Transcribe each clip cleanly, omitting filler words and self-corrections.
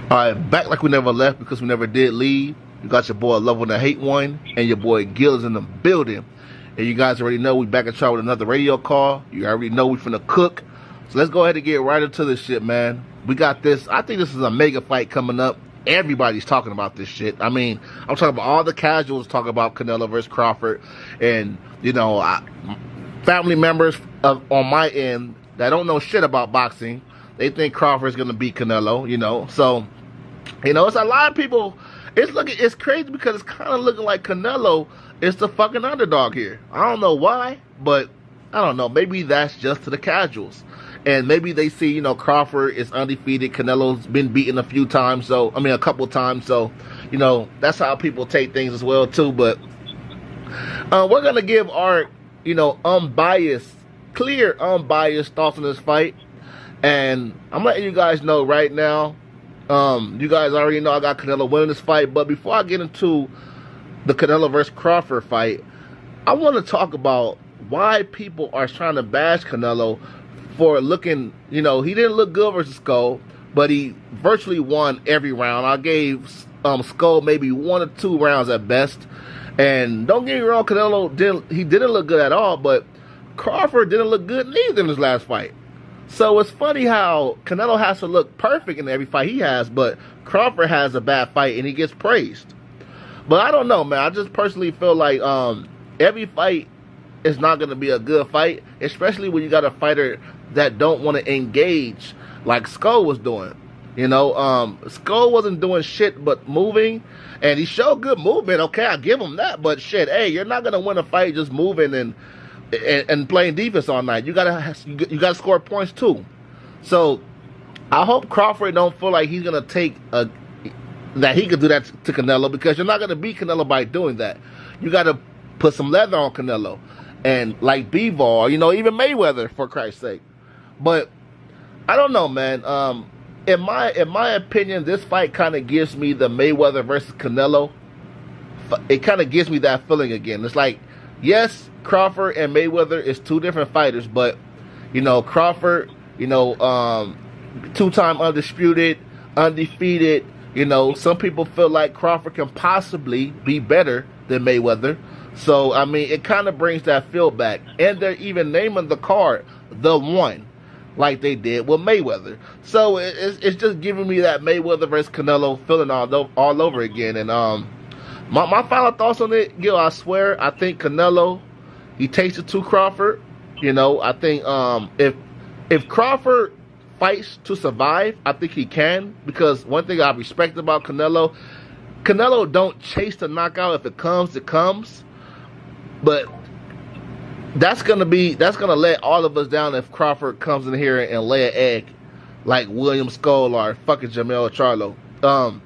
All right, back like we never left because we never did leave. You got your boy Love One to Hate One and your boy Gil is in the building. And you guys already know we back at y'all with another radio call. You already know we finna cook. So let's go ahead and get right into this shit, man. We got this. I think this is a mega fight coming up. Everybody's talking about this shit. I mean, I'm talking about all the casuals talking about Canelo versus Crawford. And, you know, family members on my end that don't know shit about boxing, they think Crawford's going to beat Canelo, you know. So, you know, it's a lot of people. It's crazy because it's kind of looking like Canelo is the fucking underdog here. I don't know why, but I don't know. Maybe that's just to the casuals. And maybe they see, you know, Crawford is undefeated. Canelo's been beaten a couple times. So, you know, that's how people take things as well, too. But we're going to give our, you know, clear unbiased thoughts on this fight. And I'm letting you guys know right now, you guys already know I got Canelo winning this fight. But before I get into the Canelo versus Crawford fight, I want to talk about why people are trying to bash Canelo for looking, you know, he didn't look good versus Skull, but he virtually won every round. I gave Skull maybe 1 or 2 rounds at best. And don't get me wrong, Canelo didn't look good at all, but Crawford didn't look good neither in his last fight. So it's funny how Canelo has to look perfect in every fight he has, but Crawford has a bad fight and he gets praised. But I don't know, man. I just personally feel like every fight is not going to be a good fight, especially when you got a fighter that don't want to engage like Skull was doing. You know, Skull wasn't doing shit but moving, and he showed good movement. Okay, I give him that, but shit, hey, you're not going to win a fight just moving and playing defense all night. You gotta score points too. So I hope Crawford don't feel like he's gonna that he could do that to Canelo, because you're not gonna beat Canelo by doing that. You gotta put some leather on Canelo, and like Bivol, you know, even Mayweather, for Christ's sake. But I don't know, man. In my opinion, this fight kind of gives me the Mayweather versus Canelo. It kind of gives me that feeling again. It's like, yes, Crawford and Mayweather is 2 different fighters, but, you know, Crawford, you know, 2-time undefeated, you know, some people feel like Crawford can possibly be better than Mayweather. So, I mean, it kind of brings that feel back. And they're even naming the card The One, like they did with Mayweather. So, it's just giving me that Mayweather versus Canelo feeling all over again. And, my final thoughts on it, Gil, I swear, I think Canelo, he takes it to Crawford. You know, I think if Crawford fights to survive, I think he can. Because one thing I respect about Canelo don't chase the knockout. If it comes, it comes. But that's gonna let all of us down if Crawford comes in here and lay an egg like William Skull or fucking Jamel Charlo.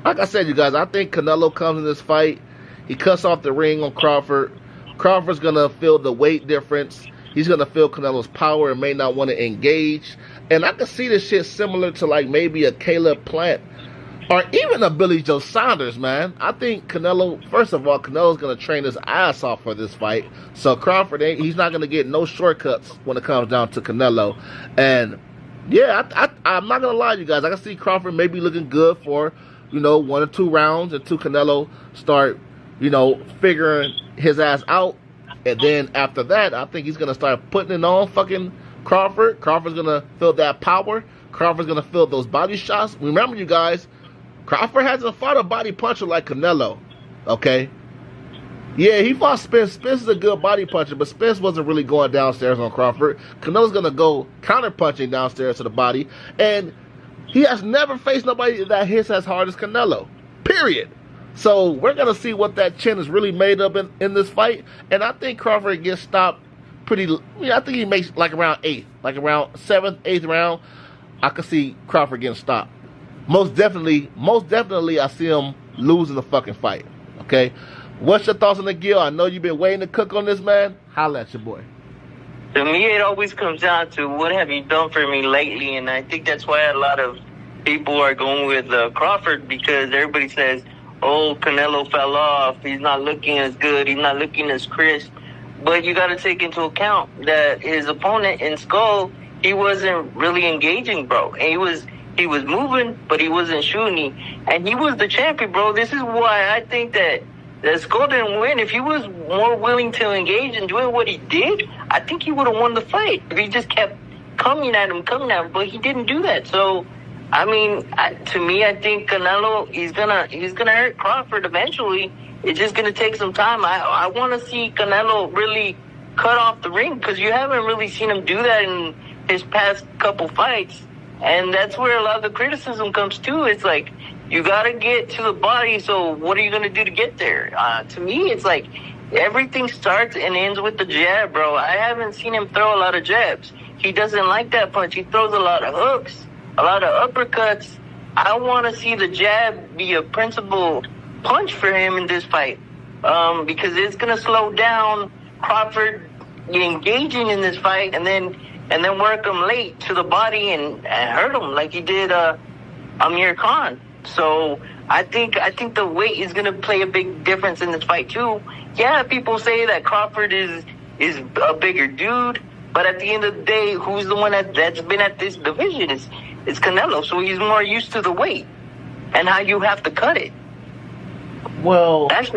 Like I said, you guys, I think Canelo comes in this fight. He cuts off the ring on Crawford. Crawford's going to feel the weight difference. He's going to feel Canelo's power and may not want to engage. And I can see this shit similar to like maybe a Caleb Plant or even a Billy Joe Saunders, man. I think Canelo, first of all, Canelo's going to train his ass off for this fight. So Crawford, he's not going to get no shortcuts when it comes down to Canelo. And yeah, I'm not going to lie to you guys. I can see Crawford maybe looking good for, you know, 1 or 2 rounds until Canelo start, you know, figuring his ass out. And then after that, I think he's going to start putting it on fucking Crawford. Crawford's going to feel that power. Crawford's going to feel those body shots. Remember, you guys, Crawford hasn't fought a body puncher like Canelo, okay? Yeah, he fought Spence. Spence is a good body puncher, but Spence wasn't really going downstairs on Crawford. Canelo's going to go counter-punching downstairs to the body. And he has never faced nobody that hits as hard as Canelo, period. So we're going to see what that chin is really made of in this fight. And I think Crawford gets stopped pretty, I think he makes like around 8th, like around 7th, 8th round. I could see Crawford getting stopped. Most definitely, I see him losing the fucking fight, okay? What's your thoughts on the Gil? I know you've been waiting to cook on this, man. Holla at your boy. To me, it always comes down to what have you done for me lately, and I think that's why a lot of people are going with Crawford, because everybody says, oh, Canelo fell off, he's not looking as good, he's not looking as crisp. But you got to take into account that his opponent in Skull, he wasn't really engaging, bro. And He was moving, but he wasn't shooting. And he was the champion, bro. This is why I think that Skull didn't win. If he was more willing to engage and doing what he did, I think he would have won the fight. If he just kept coming at him, but he didn't do that. So, I mean, to me, I think Canelo, he's gonna hurt Crawford eventually. It's just gonna take some time. I want to see Canelo really cut off the ring, because you haven't really seen him do that in his past couple fights. And that's where a lot of the criticism comes too. It's like, you got to get to the body, so what are you going to do to get there? To me, it's like everything starts and ends with the jab, bro. I haven't seen him throw a lot of jabs. He doesn't like that punch. He throws a lot of hooks, a lot of uppercuts. I want to see the jab be a principal punch for him in this fight, because it's going to slow down Crawford engaging in this fight, and then work him late to the body and hurt him like he did Amir Khan. So I think the weight is going to play a big difference in this fight too. Yeah, people say that Crawford is a bigger dude, but at the end of the day, who's the one that's been at this division? It's Canelo. So he's more used to the weight and how you have to cut it. Well, that's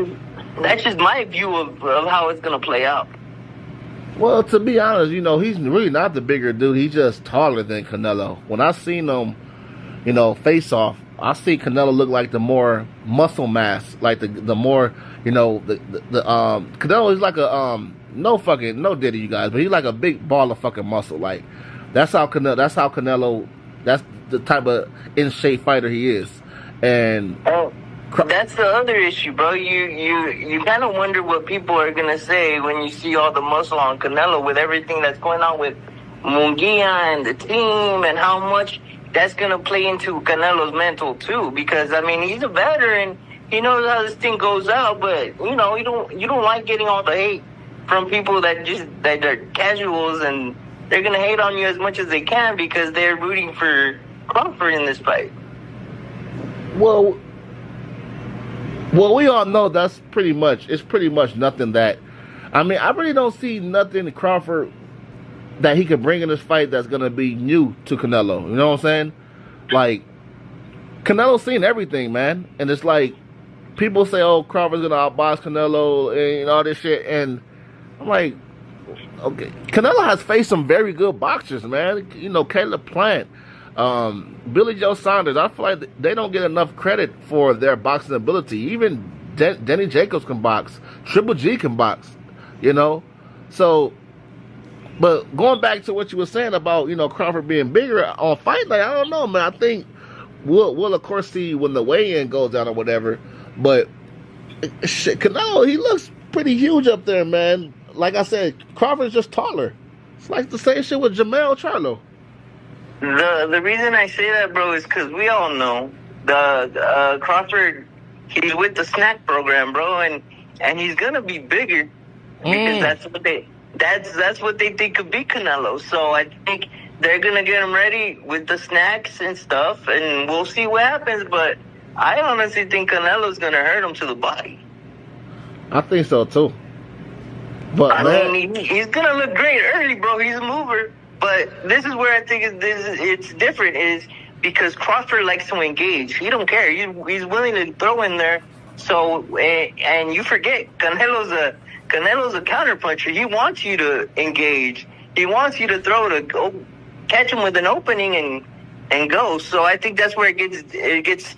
just my view of how it's going to play out. Well, to be honest, he's really not the bigger dude. He's just taller than Canelo. When I seen them, face off, I see Canelo look like the more muscle mass, like the more, Canelo is like a no diddy, you guys, but he's like a big ball of fucking muscle. Like that's how Canelo, that's the type of in shape fighter he is. And that's the other issue, bro. You kind of wonder what people are gonna say when you see all the muscle on Canelo, with everything that's going on with Munguia and the team, and how much that's gonna play into Canelo's mental too. Because I mean, he's a veteran. He knows how this thing goes out, but you don't like getting all the hate from people that are casuals, and they're gonna hate on you as much as they can because they're rooting for Crawford in this fight. Well, we all know it's pretty much nothing that, I mean, I really don't see nothing Crawford that he could bring in this fight that's going to be new to Canelo. You know what I'm saying? Like, Canelo's seen everything, man. And it's like, people say, oh, Crawford's going to outbox Canelo and all this shit. And I'm like, okay, Canelo has faced some very good boxers, man. Caleb Plant, Billy Joe Saunders. I feel like they don't get enough credit for their boxing ability. Even Denny Jacobs can box. Triple G can box. So, but going back to what you were saying about Crawford being bigger on fight night, I don't know, man. I think we'll of course see when the weigh-in goes down or whatever. But shit, Canelo, he looks pretty huge up there, man. Like I said, Crawford's just taller. It's like the same shit with Jamel Charlo. The reason I say that, bro, is because we all know the Crawford, he's with the snack program, bro, and he's gonna be bigger because that's what they think could be Canelo. So I think they're gonna get him ready with the snacks and stuff, and we'll see what happens. But I honestly think Canelo's gonna hurt him to the body. I think so too. But I mean, he's gonna look great early, bro. He's a mover. But this is where I think it's different, is because Crawford likes to engage. He don't care. He's willing to throw in there. So, and you forget, Canelo's a counterpuncher. He wants you to engage. He wants you to throw to go catch him with an opening and go. So I think that's where it gets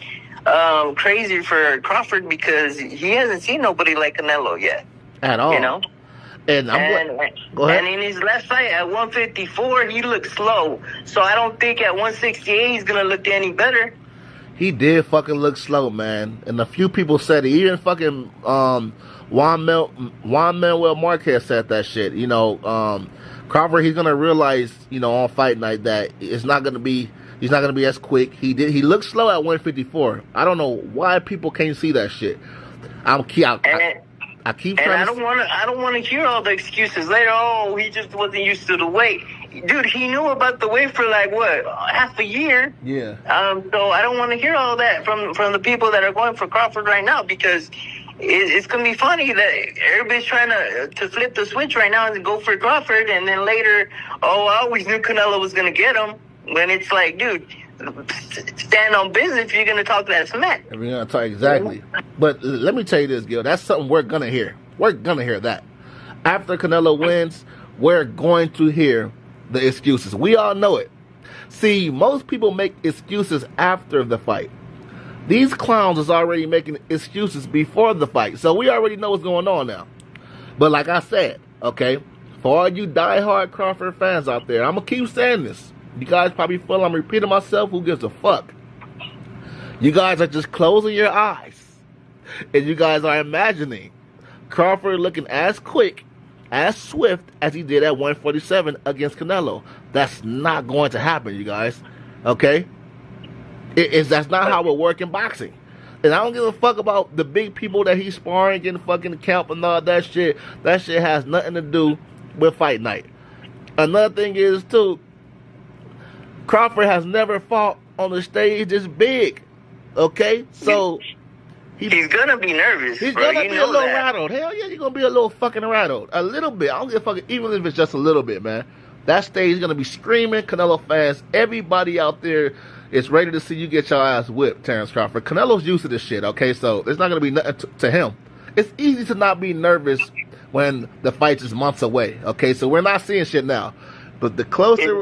crazy for Crawford, because he hasn't seen nobody like Canelo yet. At all. And go ahead. And in his last fight at 154, he looked slow. So I don't think at 168 he's gonna look any better. He did fucking look slow, man. And a few people said it. Even fucking Juan Manuel Marquez said that shit. Crawford, he's gonna realize, on fight night that he's not gonna be as quick. He looked slow at 154. I don't know why people can't see that shit. I keep trying. And I don't want to hear all the excuses later. Oh, he just wasn't used to the weight. Dude, he knew about the weight for like what, half a year. Yeah. So I don't want to hear all that from the people that are going for Crawford right now, because it's gonna be funny that everybody's trying to flip the switch right now and go for Crawford, and then later, oh, I always knew Canelo was gonna get him. When it's like, dude, stand on business if you're going to talk that smack. If you're gonna talk exactly. But let me tell you this, Gil. That's something we're gonna hear. We're gonna hear that. After Canelo wins, we're going to hear the excuses. We all know it. See, most people make excuses after the fight. These clowns is already making excuses before the fight. So we already know what's going on now. But like I said, okay, for all you diehard Crawford fans out there, I'm going to keep saying this. You guys probably feel I'm repeating myself. Who gives a fuck? You guys are just closing your eyes. And you guys are imagining Crawford looking as quick, as swift as he did at 147 against Canelo. That's not going to happen, you guys. Okay? That's not how it works in boxing. And I don't give a fuck about the big people that he's sparring in fucking camp and all that shit. That shit has nothing to do with fight night. Another thing is, too, Crawford has never fought on the stage this big. Okay? So he's gonna be nervous. He's bro. gonna be a little rattled. Hell yeah, you're gonna be a little fucking rattled. A little bit. I don't give a fuck, even if it's just a little bit, man. That stage is gonna be screaming. Canelo fans, everybody out there is ready to see you get your ass whipped, Terrence Crawford. Canelo's used to this shit, okay? So there's not gonna be nothing to him. It's easy to not be nervous when the fight is months away, okay? So we're not seeing shit now. But the closer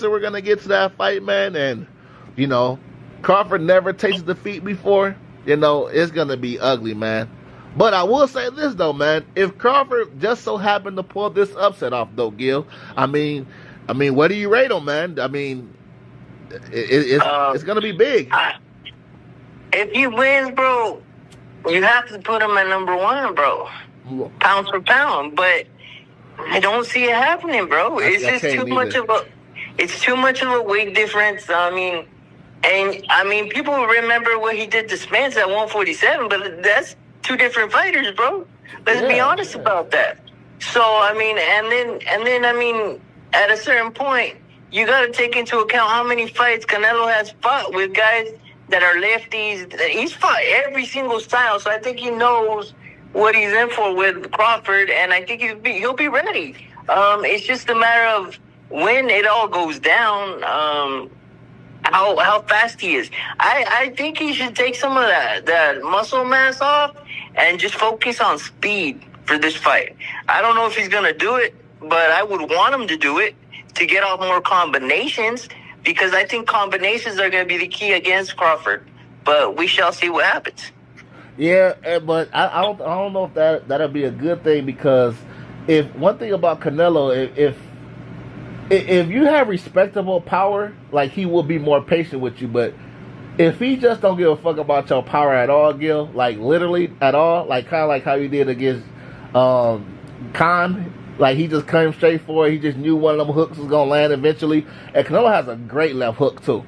we're gonna get to that fight, man, and you know, Crawford never tasted defeat before. You know, it's going to be ugly, man. But I will say this, though, man. If Crawford just so happened to pull this upset off, though, Gil, I mean, what do you rate him, man? I mean, it's going to be big. If he wins, bro, you have to put him at number one, bro. Pound for pound. But I don't see it happening, bro. It's just too much of a weight difference. I mean, people remember what he did to Spence at 147, but that's two different fighters, bro. Let's be honest about that. So, I mean, and then, I mean, at a certain point, you got to take into account how many fights Canelo has fought with guys that are lefties. He's fought every single style, so I think he knows what he's in for with Crawford, and I think he'll be ready. It's just a matter of when it all goes down. How fast he is. I think he should take some of that muscle mass off and just focus on speed for this fight. I don't know if he's going to do it, but I would want him to do it to get off more combinations, because I think combinations are going to be the key against Crawford. But we shall see what happens. Yeah, but I don't know if that'll be a good thing, because if one thing about Canelo, if you have respectable power, like, he will be more patient with you. But if he just don't give a fuck about your power at all, Gil, like literally at all, like kind of like how he did against Khan, like he just came straight for it. He just knew one of them hooks was gonna land eventually. And Canelo has a great left hook too.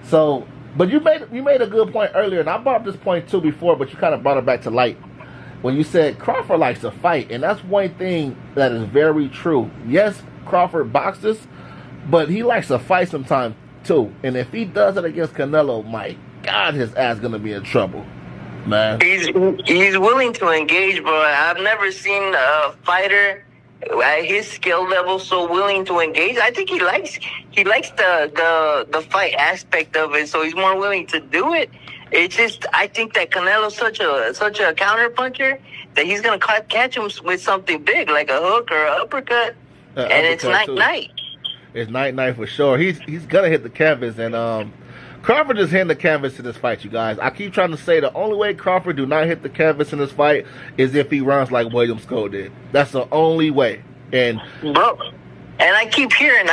So, but you made a good point earlier, and I brought up this point too before, but you kind of brought it back to light when you said Crawford likes to fight, and that's one thing that is very true. Yes, Crawford boxes, but he likes to fight sometimes too. And if he does it against Canelo, my God, his ass gonna be in trouble, man. He's willing to engage, bro. I've never seen a fighter at his skill level so willing to engage. I think he likes the fight aspect of it, so he's more willing to do it. It's just, I think that Canelo's such a counter puncher that he's gonna catch him with something big like a hook or an uppercut. And it's night. It's night for sure. He's gonna hit the canvas, and Crawford is hitting the canvas in this fight, you guys. I keep trying to say the only way Crawford do not hit the canvas in this fight is if he runs like Williams Cole did. That's the only way. And bro, and I keep hearing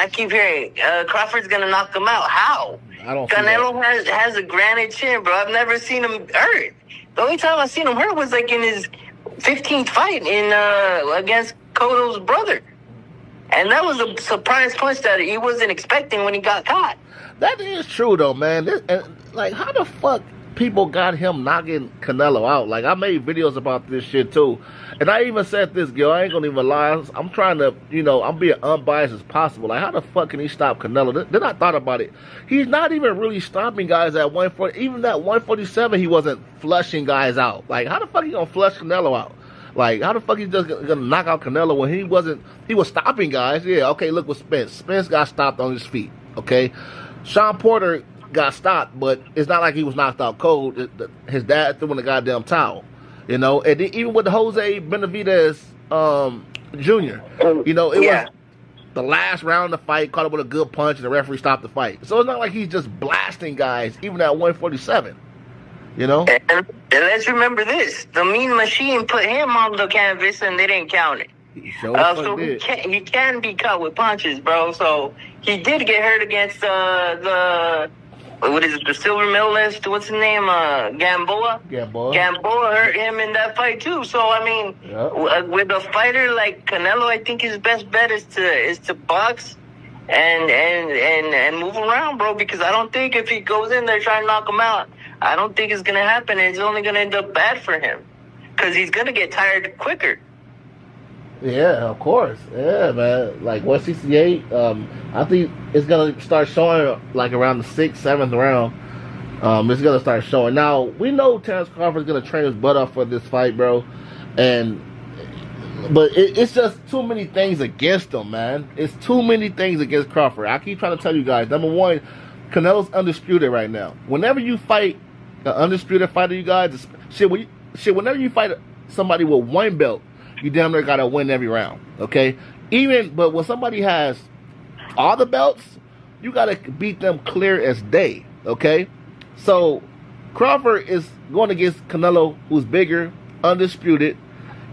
Crawford's gonna knock him out. How? I don't. Canelo has a granite chin, bro. I've never seen him hurt. The only time I've seen him hurt was like in his 15th fight against Cotto's brother. And that was a surprise punch that he wasn't expecting when he got caught. That is true, though, man. Like, how the fuck people got him knocking Canelo out? Like, I made videos about this shit, too. And I even said this, Gil. I ain't gonna even lie. I'm trying to, I'm being unbiased as possible. Like, how the fuck can he stop Canelo? Then I thought about it. He's not even really stopping guys at 140. Even at 147, he wasn't flushing guys out. Like, how the fuck he gonna flush Canelo out? Like, how the fuck he just gonna knock out Canelo when he was stopping guys? Yeah, okay, look with Spence. Spence got stopped on his feet, okay? Sean Porter got stopped, but it's not like he was knocked out cold. His dad threw in the goddamn towel, you know. And then even with Jose Benavidez Jr., you know, it was the last round of the fight, caught up with a good punch, and the referee stopped the fight. So it's not like he's just blasting guys, even at 147. You know? And let's remember this. The Mean Machine put him on the canvas, and they didn't count it. So he can be cut with punches, bro. So he did get hurt against the silver medalist? What's his name? Gamboa. Gamboa hurt him in that fight too. So I mean, with a fighter like Canelo, I think his best bet is to box and move around, bro. Because I don't think if he goes in there trying to knock him out, I don't think it's gonna happen. It's only gonna end up bad for him because he's gonna get tired quicker. Yeah, of course. Yeah, man. Like 168, I think it's gonna start showing like around the 6th, 7th round. It's gonna start showing. Now we know Terence Crawford's gonna train his butt off for this fight, bro. But it's just too many things against him, man. It's too many things against Crawford. I keep trying to tell you guys. Number one, Canelo's undisputed right now. Whenever you fight an undisputed fighter, you guys, whenever you fight somebody with one belt, you damn near gotta win every round, okay? But when somebody has all the belts, you gotta beat them clear as day, okay? So Crawford is going against Canelo, who's bigger, undisputed,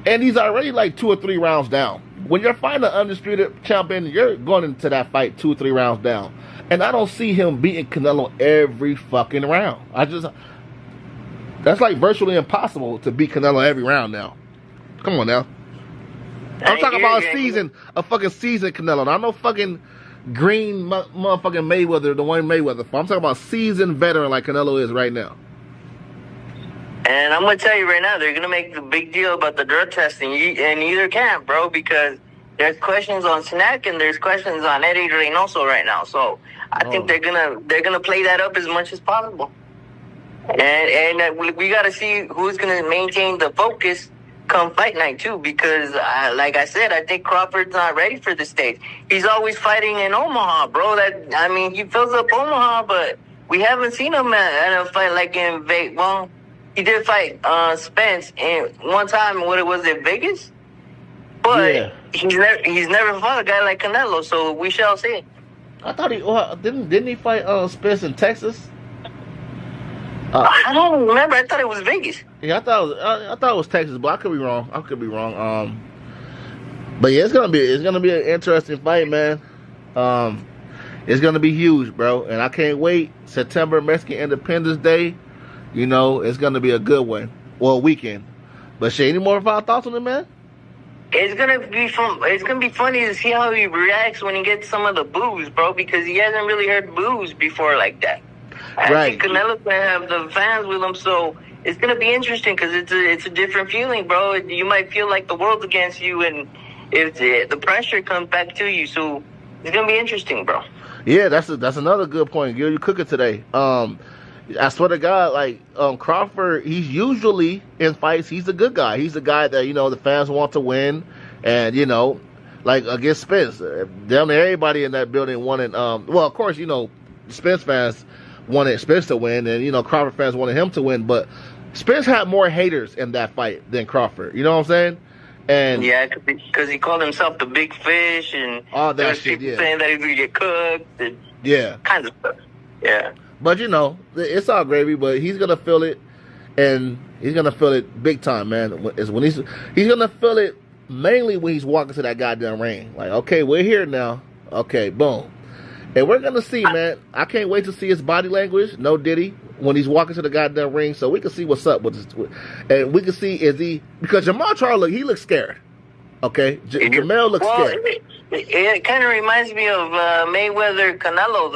and he's already like 2 or 3 rounds down. When you're fighting an undisputed champion, you're going into that fight 2 or 3 rounds down, and I don't see him beating Canelo every fucking round. That's like virtually impossible to beat Canelo every round now. Come on now. I'm talking about a fucking season Canelo. Not no fucking green motherfucking Mayweather, the one Mayweather. I'm talking about seasoned veteran like Canelo is right now. And I'm going to tell you right now, they're going to make the big deal about the drug testing. And neither can, bro, because there's questions on Snack and there's questions on Eddie Reynoso right now. So I think they're gonna play that up as much as possible. And we got to see who's going to maintain the focus come fight night too, because like I said, I think Crawford's not ready for the stage. He's always fighting in Omaha, bro. He fills up Omaha, but we haven't seen him in a fight like in Vegas. Well, he did fight Spence in one time. What was it, Vegas? But he's never fought a guy like Canelo, so we shall see. I thought didn't he fight Spence in Texas? I don't remember. I thought it was Vegas. Yeah, I thought it was Texas, but I could be wrong. But yeah, it's gonna be an interesting fight, man. It's gonna be huge, bro, and I can't wait. September, Mexican Independence Day. You know, it's gonna be a good one. Well, weekend. But shit, any more thoughts on it, man? It's gonna be fun. It's gonna be funny to see how he reacts when he gets some of the boos, bro, because he hasn't really heard boos before like that. I think Canelo's gonna have the fans with him, so it's gonna be interesting because it's a different feeling, bro. You might feel like the world's against you, and if the pressure comes back to you, so it's gonna be interesting, bro. Yeah, that's another good point. Gil, you cooking today. I swear to God, like Crawford, he's usually in fights. He's a good guy. He's the guy that the fans want to win, and like against Spence, damn near everybody in that building wanted. Well, of course, Spence fans wanted Spence to win, and Crawford fans wanted him to win, but Spence had more haters in that fight than Crawford. You know what I'm saying? And yeah, because he called himself the big fish, and all that shit. People saying that he's gonna get cooked. And kind of stuff. Yeah, but it's all gravy. But he's gonna feel it, and he's gonna feel it big time, man. Is when he's gonna feel it mainly when he's walking to that goddamn ring. Like, okay, we're here now. Okay, boom. And we're going to see, man. I can't wait to see his body language. No Diddy. When he's walking to the goddamn ring. So we can see what's up with this. And we can see, because Jamal Charles, he looks scared. Okay? Jamel looks scared. It kind of reminds me of Mayweather Canelo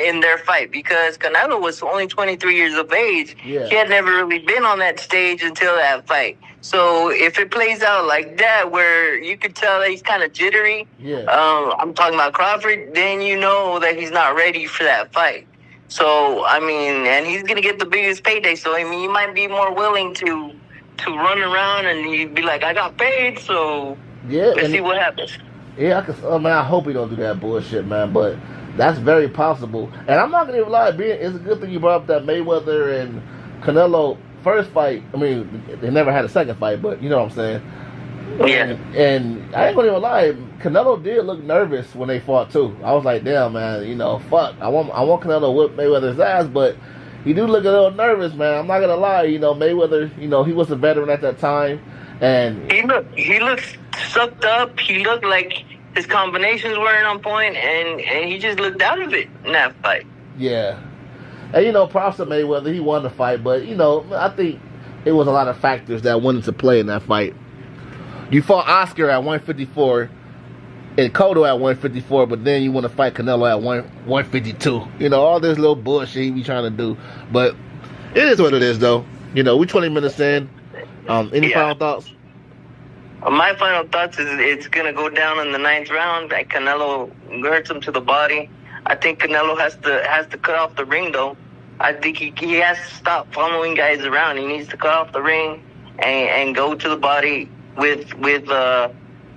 in their fight, because Canelo was only 23 years of age. Yeah. He had never really been on that stage until that fight. So if it plays out like that, where you could tell that he's kind of jittery, I'm talking about Crawford, then you know that he's not ready for that fight. So, and he's going to get the biggest payday. So, you might be more willing to run around and you'd be like, I got paid, so let's see what happens. Yeah, I hope he don't do that bullshit, man. But That's very possible. And I'm not gonna even lie, it's a good thing you brought up that Mayweather and Canelo first fight. I mean, they never had a second fight, but you know what I'm saying. Yeah. And I ain't gonna even lie, Canelo did look nervous when they fought too. I was like, damn man, you know, fuck. I want Canelo to whip Mayweather's ass, but he do look a little nervous, man. I'm not gonna lie, you know, Mayweather, you know, he was a veteran at that time, and he looks sucked up. He looked like his combinations weren't on point, and he just looked out of it in that fight. yeah. And you know, props to Mayweather, he won the fight, but you know, I think it was a lot of factors that went into play in that fight. You fought Oscar at 154 and Cotto at 154, but then you want to fight Canelo at 152. You know, all this little bullshit he be trying to do. But it is what it is, though. You know, we're 20 minutes in. Any final thoughts? My final thoughts is it's going to go down in the 9th round. Canelo hurts him to the body. I think Canelo has to cut off the ring, though. I think he has to stop following guys around. He needs to cut off the ring and go to the body with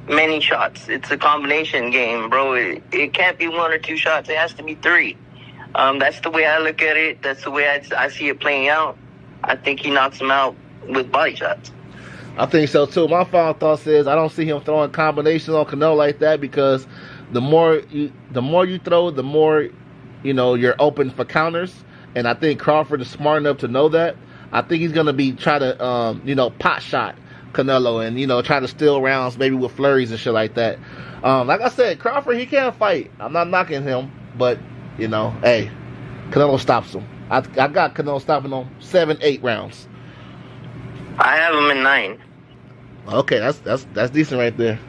many shots. It's a combination game, bro. It can't be 1 or 2 shots. It has to be 3. That's the way I look at it. That's the way I see it playing out. I think he knocks him out with body shots. I think so too. My final thoughts is I don't see him throwing combinations on Canelo like that, because the more you throw, the more, you know, you're open for counters. And I think Crawford is smart enough to know that. I think he's gonna be try to you know, pot shot Canelo and, you know, try to steal rounds maybe with flurries and shit like that. Like I said, Crawford, he can't fight. I'm not knocking him, but you know, hey, Canelo stops him. I got Canelo stopping him 7-8 rounds. I have him in 9. Okay, that's decent right there.